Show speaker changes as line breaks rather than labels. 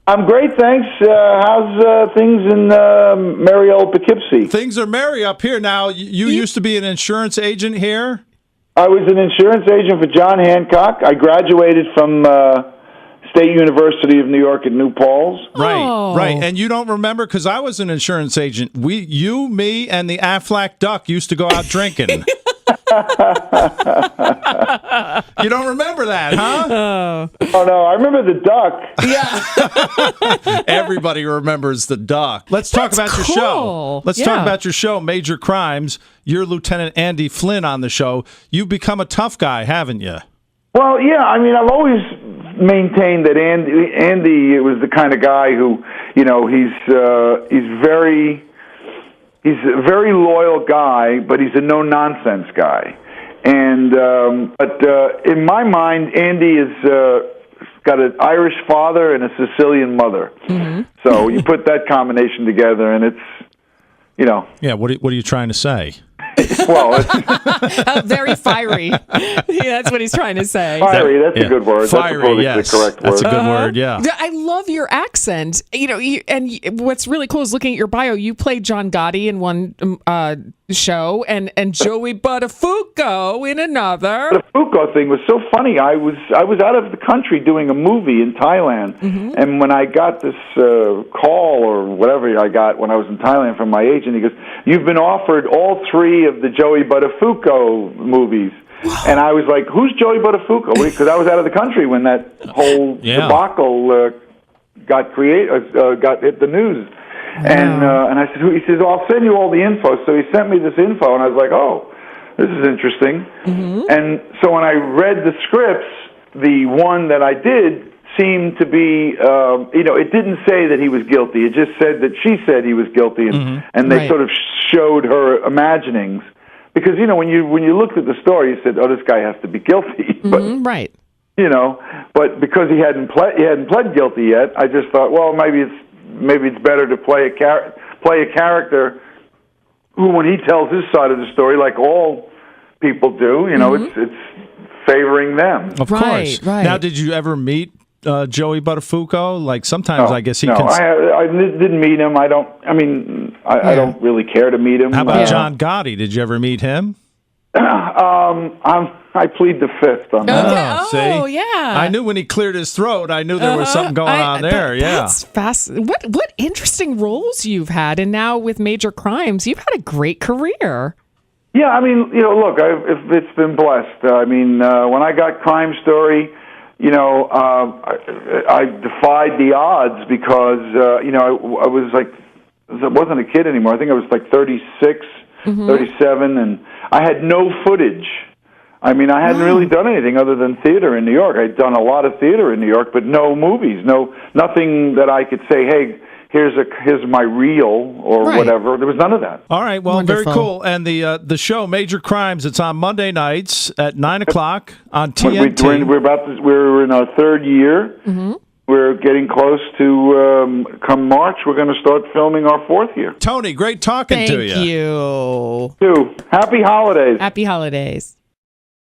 I'm great, thanks. How's things in merry old Poughkeepsie?
Things are merry up here now. You used to be an insurance agent here?
I was an insurance agent for John Hancock. I graduated from State University of New York at New Paltz.
Right. And you don't remember, because I was an insurance agent. You, me, and the Aflac Duck used to go out drinking. You don't remember that, huh?
Oh, no, I remember the Duck.
Yeah. Everybody remembers the Duck. Let's talk about your show. Let's talk about your show, Major Crimes. You're Lieutenant Andy Flynn on the show. You've become a tough guy, haven't you?
Well, yeah, I mean, I've always maintained that Andy was the kind of guy who, he's a very loyal guy, but he's a no-nonsense guy. And but in my mind, Andy is got an Irish father and a Sicilian mother. Mm-hmm. So you put that combination together, and it's,
Yeah, what are you trying to say?
Well,
very fiery. That's what he's trying to say.
Fiery, that's a good word.
Fiery,
that's the correct word.
That's a good word, yeah.
I love your accent. And what's really cool is looking at your bio. You played John Gotti in one show and Joey Buttafuoco in another.
The Foucault thing was so funny. I was out of the country doing a movie in Thailand, and when I got this call or whatever I got when I was in Thailand from my agent, he goes, "You've been offered all 3 of the Joey Buttafuoco movies." And I was like, "Who's Joey Buttafuoco?" Because I was out of the country when that whole debacle got hit the news. And I said, he says, "I'll send you all the info." So he sent me this info, and I was like, "Oh, this is interesting." And so when I read the scripts, the one that I did seemed to be, it didn't say that he was guilty. It just said that she said he was guilty, and they sort of showed her imaginings. Because when you looked at the story, you said, "Oh, this guy has to be guilty." But, but because he hadn't pled guilty yet, I just thought, well, maybe it's better to play a character who, when he tells his side of the story, like all people do, it's favoring them.
Of course. Right. Now, did you ever meet Joey Buttafuoco? Like sometimes, I guess he can.
I didn't meet him. I don't really care to meet him.
How about John Gotti? Did you ever meet him?
I plead the fifth on that.
Oh, yeah.
I knew when he cleared his throat, I knew there was something going on there.
That's fascinating. What interesting roles you've had, and now with Major Crimes, you've had a great career.
Yeah, I mean, look, it's been blessed. I mean, when I got Crime Story, I defied the odds because, I was like, I wasn't a kid anymore. I think I was like 36, 37, and I had no footage. I mean, I hadn't really done anything other than theater in New York. I'd done a lot of theater in New York, but no movies, nothing that I could say, "Hey, here's my reel," or whatever. There was none of that.
All right, well, Wonderful. Very cool. And the show Major Crimes, it's on Monday nights at 9:00 on TNT.
We're in our 3rd year. We're getting close to come March. We're going to start filming our 4th year.
Tony, great talking to you.
Thank you.
Happy holidays.
Happy holidays.